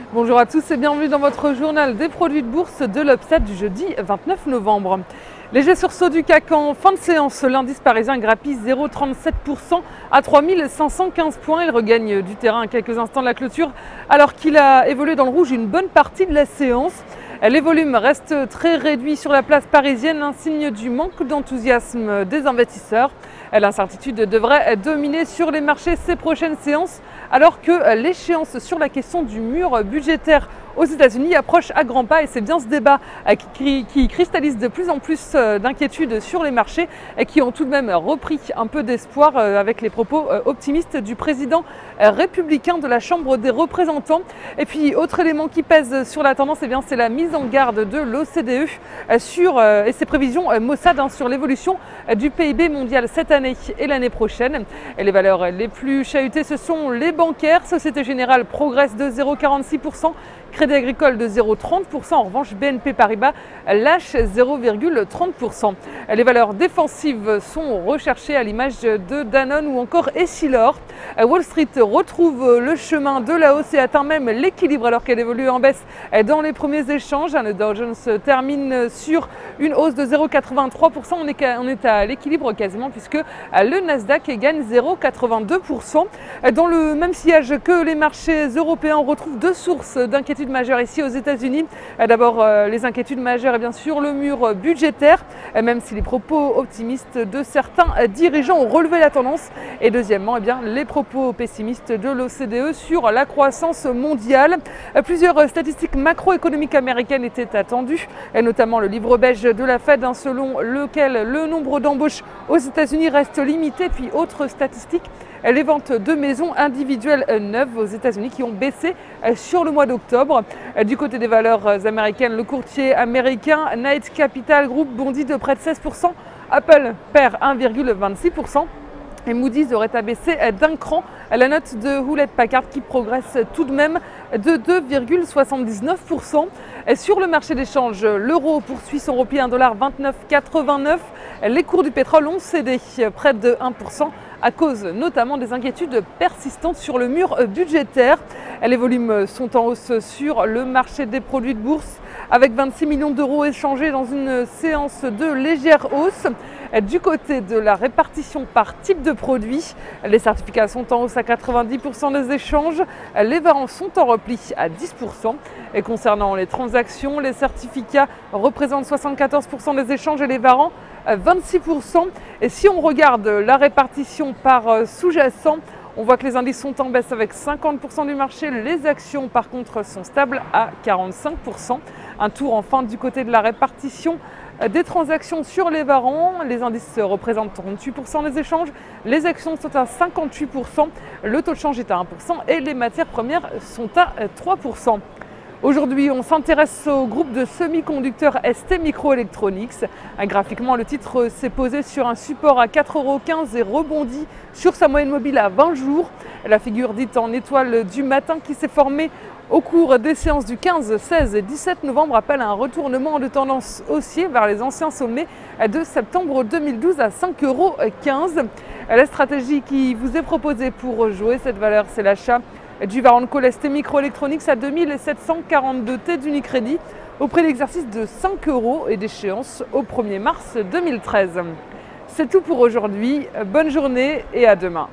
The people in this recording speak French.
Bonjour à tous et bienvenue dans votre journal des produits de bourse de l'Upset du jeudi 29 novembre. Léger sursaut du CAC en fin de séance. L'indice parisien grappille 0,37% à 3515 points. Il regagne du terrain à quelques instants de la clôture alors qu'il a évolué dans le rouge une bonne partie de la séance. Les volumes restent très réduits sur la place parisienne, un signe du manque d'enthousiasme des investisseurs. L'incertitude devrait dominer sur les marchés ces prochaines séances alors que l'échéance sur la question du mur budgétaire aux États-Unis approche à grands pas et c'est bien ce débat qui cristallise de plus en plus d'inquiétudes sur les marchés et qui ont tout de même repris un peu d'espoir avec les propos optimistes du président républicain de la Chambre des représentants. Et puis autre élément qui pèse sur la tendance, c'est la mise en garde de l'OCDE et ses prévisions Mossad sur l'évolution du PIB mondial cette année et l'année prochaine. Et les valeurs les plus chahutées, ce sont les bancaires. Société Générale progresse de 0,46%. Crédit Agricole de 0,30%, en revanche BNP Paribas lâche 0,30%. Les valeurs défensives sont recherchées à l'image de Danone ou encore Essilor. Wall Street retrouve le chemin de la hausse et atteint même l'équilibre alors qu'elle évolue en baisse dans les premiers échanges. Le Dow Jones termine sur une hausse de 0,83%. On est à l'équilibre quasiment puisque le Nasdaq gagne 0,82%. Dans le même sillage que les marchés européens, on retrouve deux sources d'inquiétude majeures ici aux États-Unis. D'abord, les inquiétudes majeures et bien sûr le mur budgétaire, même si les propos optimistes de certains dirigeants ont relevé la tendance. Et deuxièmement, les propos pessimistes de l'OCDE sur la croissance mondiale. Plusieurs statistiques macroéconomiques américaines étaient attendues, et notamment le livre beige de la Fed, selon lequel le nombre d'embauches aux États-Unis reste limité. Puis autre statistique, les ventes de maisons individuelles neuves aux États-Unis qui ont baissé sur le mois d'octobre. Du côté des valeurs américaines, le courtier américain Knight Capital Group bondit de près de 16%. Apple perd 1,26%. Et Moody's aurait abaissé d'un cran la note de Hewlett-Packard qui progresse tout de même de 2,79%. Et sur le marché des changes, l'euro poursuit son repli à 1,2989 $. Les cours du pétrole ont cédé près de 1% à cause notamment des inquiétudes persistantes sur le mur budgétaire. Les volumes sont en hausse sur le marché des produits de bourse avec 26 millions d'euros échangés dans une séance de légère hausse. Du côté de la répartition par type de produit, les certificats sont en hausse à 90% des échanges, les varants sont en repli à 10%. Et concernant les transactions, les certificats représentent 74% des échanges et les varants 26%. Et si on regarde la répartition par sous-jacent, on voit que les indices sont en baisse avec 50% du marché. Les actions, par contre, sont stables à 45%. Un tour enfin du côté de la répartition des transactions sur les varants. Les indices représentent 38% des échanges. Les actions sont à 58%. Le taux de change est à 1% et les matières premières sont à 3%. Aujourd'hui, on s'intéresse au groupe de semi-conducteurs ST Microelectronics. Graphiquement, le titre s'est posé sur un support à 4,15 € et rebondit sur sa moyenne mobile à 20 jours. La figure dite en étoile du matin qui s'est formée au cours des séances du 15, 16 et 17 novembre appelle un retournement de tendance haussier vers les anciens sommets de septembre 2012 à 5,15 €. La stratégie qui vous est proposée pour jouer cette valeur, c'est l'achat du Varon Call ST Microelectronics à 2742 T d'Unicredit au prix d'exercice de 5 € et d'échéance au 1er mars 2013. C'est tout pour aujourd'hui, bonne journée et à demain.